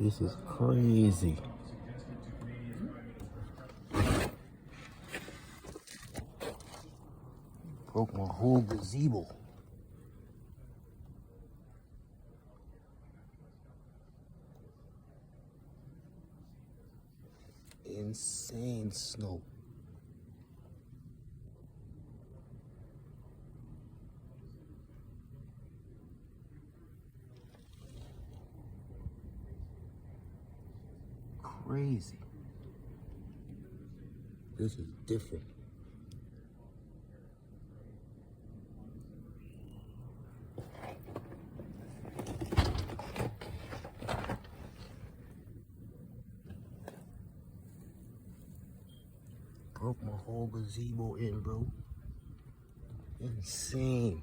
This is crazy. Broke my whole gazebo. Insane snow. Crazy. This is different. Broke my whole gazebo in, bro. Insane.